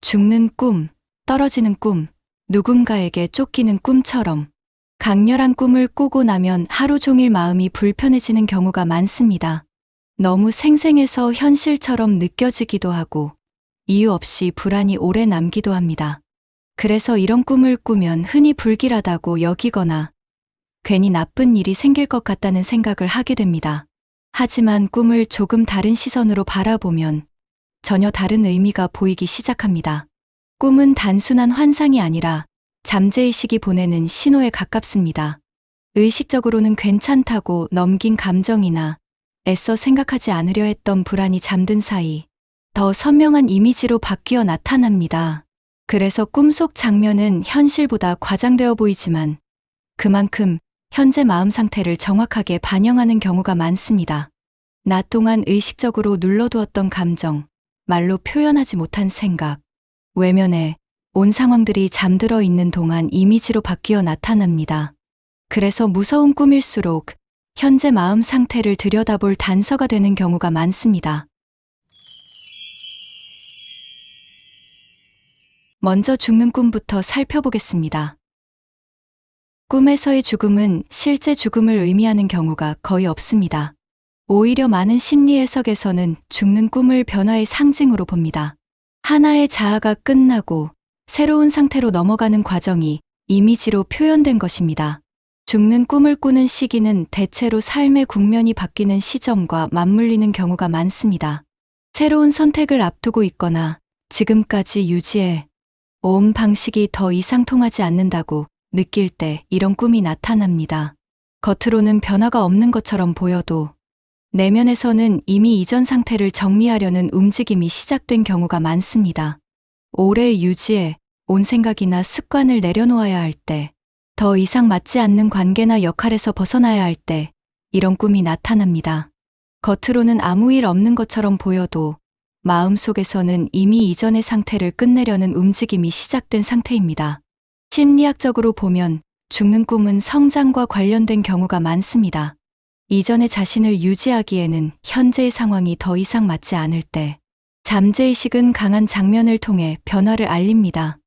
죽는 꿈, 떨어지는 꿈, 누군가에게 쫓기는 꿈처럼 강렬한 꿈을 꾸고 나면 하루 종일 마음이 불편해지는 경우가 많습니다. 너무 생생해서 현실처럼 느껴지기도 하고 이유 없이 불안이 오래 남기도 합니다. 그래서 이런 꿈을 꾸면 흔히 불길하다고 여기거나 괜히 나쁜 일이 생길 것 같다는 생각을 하게 됩니다. 하지만 꿈을 조금 다른 시선으로 바라보면 전혀 다른 의미가 보이기 시작합니다. 꿈은 단순한 환상이 아니라 잠재의식이 보내는 신호에 가깝습니다. 의식적으로는 괜찮다고 넘긴 감정이나 애써 생각하지 않으려 했던 불안이 잠든 사이 더 선명한 이미지로 바뀌어 나타납니다. 그래서 꿈속 장면은 현실보다 과장되어 보이지만 그만큼 현재 마음 상태를 정확하게 반영하는 경우가 많습니다. 낮 동안 의식적으로 눌러두었던 감정, 말로 표현하지 못한 생각, 외면에 온 상황들이 잠들어 있는 동안 이미지로 바뀌어 나타납니다. 그래서 무서운 꿈일수록 현재 마음 상태를 들여다볼 단서가 되는 경우가 많습니다. 먼저 죽는 꿈부터 살펴보겠습니다. 꿈에서의 죽음은 실제 죽음을 의미하는 경우가 거의 없습니다. 오히려 많은 심리 해석에서는 죽는 꿈을 변화의 상징으로 봅니다. 하나의 자아가 끝나고 새로운 상태로 넘어가는 과정이 이미지로 표현된 것입니다. 죽는 꿈을 꾸는 시기는 대체로 삶의 국면이 바뀌는 시점과 맞물리는 경우가 많습니다. 새로운 선택을 앞두고 있거나 지금까지 유지해 온 방식이 더 이상 통하지 않는다고 느낄 때 이런 꿈이 나타납니다. 겉으로는 변화가 없는 것처럼 보여도 내면에서는 이미 이전 상태를 정리하려는 움직임이 시작된 경우가 많습니다. 오래 유지해 온 생각이나 습관을 내려놓아야 할 때, 더 이상 맞지 않는 관계나 역할에서 벗어나야 할 때 이런 꿈이 나타납니다. 겉으로는 아무 일 없는 것처럼 보여도 마음속에서는 이미 이전의 상태를 끝내려는 움직임이 시작된 상태입니다. 심리학적으로 보면 죽는 꿈은 성장과 관련된 경우가 많습니다. 이전의 자신을 유지하기에는 현재의 상황이 더 이상 맞지 않을 때, 잠재의식은 강한 장면을 통해 변화를 알립니다.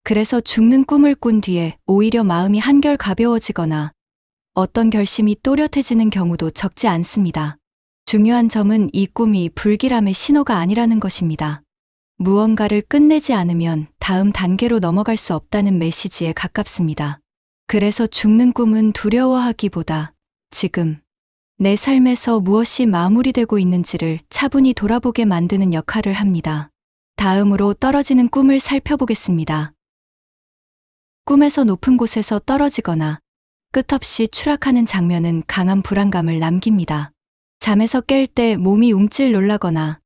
그래서 죽는 꿈을 꾼 뒤에 오히려 마음이 한결 가벼워지거나 어떤 결심이 또렷해지는 경우도 적지 않습니다. 중요한 점은 이 꿈이 불길함의 신호가 아니라는 것입니다. 무언가를 끝내지 않으면 다음 단계로 넘어갈 수 없다는 메시지에 가깝습니다. 그래서 죽는 꿈은 두려워하기보다 지금 내 삶에서 무엇이 마무리되고 있는지를 차분히 돌아보게 만드는 역할을 합니다. 다음으로 떨어지는 꿈을 살펴보겠습니다. 꿈에서 높은 곳에서 떨어지거나 끝없이 추락하는 장면은 강한 불안감을 남깁니다. 잠에서 깰 때 몸이 움찔 놀라거나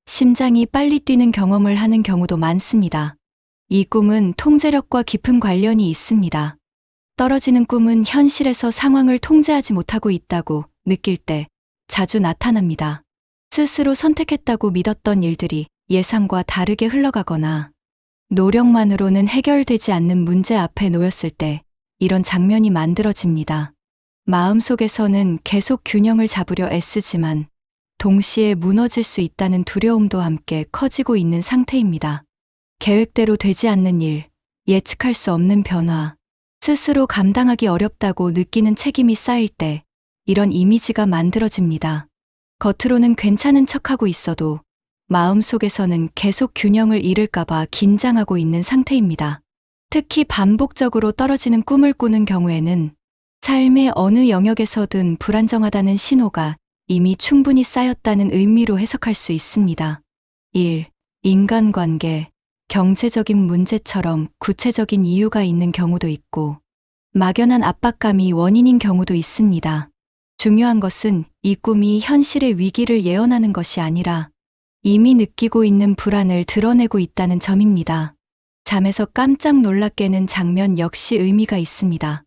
심장이 빨리 뛰는 경험을 하는 경우도 많습니다. 이 꿈은 통제력과 깊은 관련이 있습니다. 떨어지는 꿈은 현실에서 상황을 통제하지 못하고 있다고 느낄 때 자주 나타납니다. 스스로 선택했다고 믿었던 일들이 예상과 다르게 흘러가거나 노력만으로는 해결되지 않는 문제 앞에 놓였을 때 이런 장면이 만들어집니다. 마음속에서는 계속 균형을 잡으려 애쓰지만 동시에 무너질 수 있다는 두려움도 함께 커지고 있는 상태입니다. 계획대로 되지 않는 일, 예측할 수 없는 변화, 스스로 감당하기 어렵다고 느끼는 책임이 쌓일 때 이런 이미지가 만들어집니다. 겉으로는 괜찮은 척하고 있어도 마음속에서는 계속 균형을 잃을까봐 긴장하고 있는 상태입니다. 특히 반복적으로 떨어지는 꿈을 꾸는 경우에는 삶의 어느 영역에서든 불안정하다는 신호가 이미 충분히 쌓였다는 의미로 해석할 수 있습니다. 1. 인간관계, 경제적인 문제처럼 구체적인 이유가 있는 경우도 있고 막연한 압박감이 원인인 경우도 있습니다. 중요한 것은 이 꿈이 현실의 위기를 예언하는 것이 아니라 이미 느끼고 있는 불안을 드러내고 있다는 점입니다. 잠에서 깜짝 놀라 깨는 장면 역시 의미가 있습니다.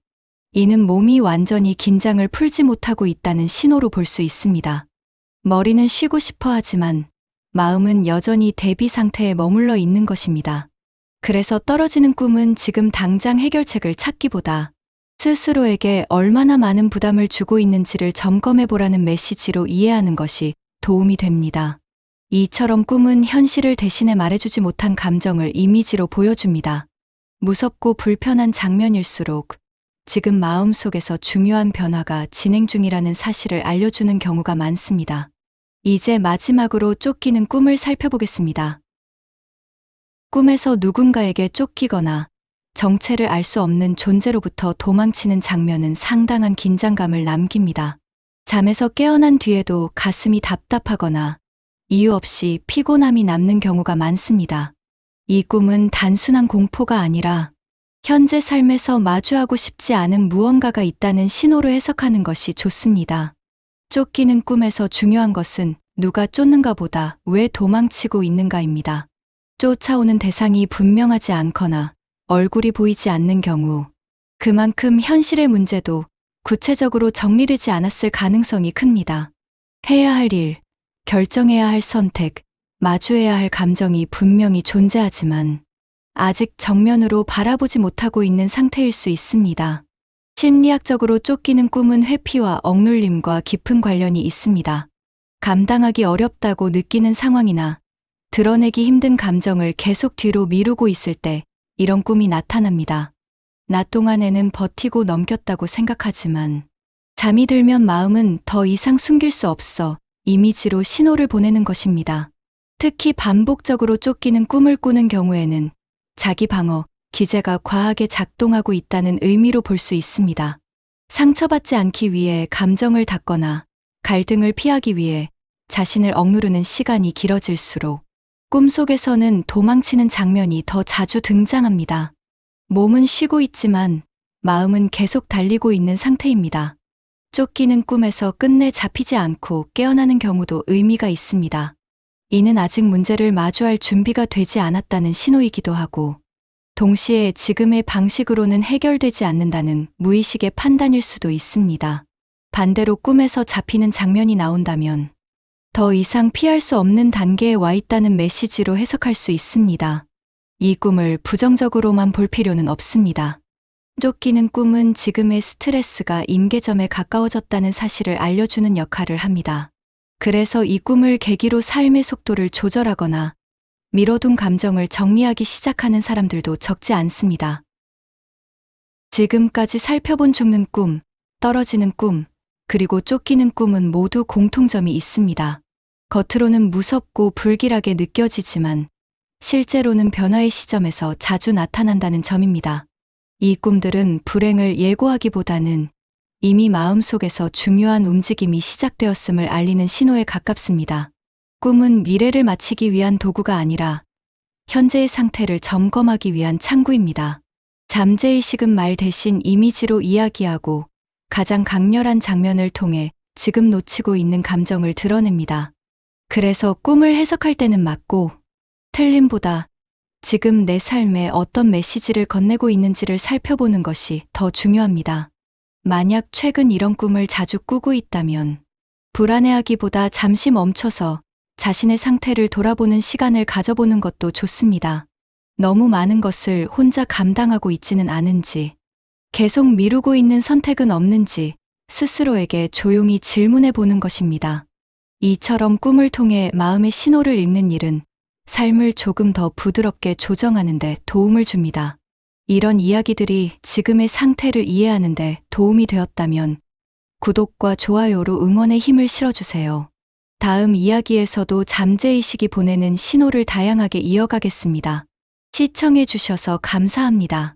이는 몸이 완전히 긴장을 풀지 못하고 있다는 신호로 볼 수 있습니다. 머리는 쉬고 싶어 하지만 마음은 여전히 대비 상태에 머물러 있는 것입니다. 그래서 떨어지는 꿈은 지금 당장 해결책을 찾기보다 스스로에게 얼마나 많은 부담을 주고 있는지를 점검해 보라는 메시지로 이해하는 것이 도움이 됩니다. 이처럼 꿈은 현실을 대신해 말해주지 못한 감정을 이미지로 보여줍니다. 무섭고 불편한 장면일수록 지금 마음속에서 중요한 변화가 진행 중이라는 사실을 알려주는 경우가 많습니다. 이제 마지막으로 쫓기는 꿈을 살펴보겠습니다. 꿈에서 누군가에게 쫓기거나 정체를 알 수 없는 존재로부터 도망치는 장면은 상당한 긴장감을 남깁니다. 잠에서 깨어난 뒤에도 가슴이 답답하거나 이유 없이 피곤함이 남는 경우가 많습니다. 이 꿈은 단순한 공포가 아니라 현재 삶에서 마주하고 싶지 않은 무언가가 있다는 신호로 해석하는 것이 좋습니다. 쫓기는 꿈에서 중요한 것은 누가 쫓는가보다 왜 도망치고 있는가입니다. 쫓아오는 대상이 분명하지 않거나 얼굴이 보이지 않는 경우, 그만큼 현실의 문제도 구체적으로 정리되지 않았을 가능성이 큽니다. 해야 할 일, 결정해야 할 선택, 마주해야 할 감정이 분명히 존재하지만 아직 정면으로 바라보지 못하고 있는 상태일 수 있습니다. 심리학적으로 쫓기는 꿈은 회피와 억눌림과 깊은 관련이 있습니다. 감당하기 어렵다고 느끼는 상황이나 드러내기 힘든 감정을 계속 뒤로 미루고 있을 때 이런 꿈이 나타납니다. 낮 동안에는 버티고 넘겼다고 생각하지만 잠이 들면 마음은 더 이상 숨길 수 없어 이미지로 신호를 보내는 것입니다. 특히 반복적으로 쫓기는 꿈을 꾸는 경우에는 자기 방어, 기제가 과하게 작동하고 있다는 의미로 볼 수 있습니다. 상처받지 않기 위해 감정을 닫거나 갈등을 피하기 위해 자신을 억누르는 시간이 길어질수록 꿈속에서는 도망치는 장면이 더 자주 등장합니다. 몸은 쉬고 있지만 마음은 계속 달리고 있는 상태입니다. 쫓기는 꿈에서 끝내 잡히지 않고 깨어나는 경우도 의미가 있습니다. 이는 아직 문제를 마주할 준비가 되지 않았다는 신호이기도 하고, 동시에 지금의 방식으로는 해결되지 않는다는 무의식의 판단일 수도 있습니다. 반대로 꿈에서 잡히는 장면이 나온다면 더 이상 피할 수 없는 단계에 와 있다는 메시지로 해석할 수 있습니다. 이 꿈을 부정적으로만 볼 필요는 없습니다. 쫓기는 꿈은 지금의 스트레스가 임계점에 가까워졌다는 사실을 알려주는 역할을 합니다. 그래서 이 꿈을 계기로 삶의 속도를 조절하거나 미뤄둔 감정을 정리하기 시작하는 사람들도 적지 않습니다. 지금까지 살펴본 죽는 꿈, 떨어지는 꿈, 그리고 쫓기는 꿈은 모두 공통점이 있습니다. 겉으로는 무섭고 불길하게 느껴지지만 실제로는 변화의 시점에서 자주 나타난다는 점입니다. 이 꿈들은 불행을 예고하기보다는 이미 마음속에서 중요한 움직임이 시작되었음을 알리는 신호에 가깝습니다. 꿈은 미래를 맞추기 위한 도구가 아니라 현재의 상태를 점검하기 위한 창구입니다. 잠재의식은 말 대신 이미지로 이야기하고 가장 강렬한 장면을 통해 지금 놓치고 있는 감정을 드러냅니다. 그래서 꿈을 해석할 때는 맞고 틀림보다 지금 내 삶에 어떤 메시지를 건네고 있는지를 살펴보는 것이 더 중요합니다. 만약 최근 이런 꿈을 자주 꾸고 있다면 불안해하기보다 잠시 멈춰서 자신의 상태를 돌아보는 시간을 가져보는 것도 좋습니다. 너무 많은 것을 혼자 감당하고 있지는 않은지, 계속 미루고 있는 선택은 없는지 스스로에게 조용히 질문해 보는 것입니다. 이처럼 꿈을 통해 마음의 신호를 읽는 일은 삶을 조금 더 부드럽게 조정하는 데 도움을 줍니다. 이런 이야기들이 지금의 상태를 이해하는 데 도움이 되었다면 구독과 좋아요로 응원의 힘을 실어주세요. 다음 이야기에서도 잠재의식이 보내는 신호를 다양하게 이어가겠습니다. 시청해 주셔서 감사합니다.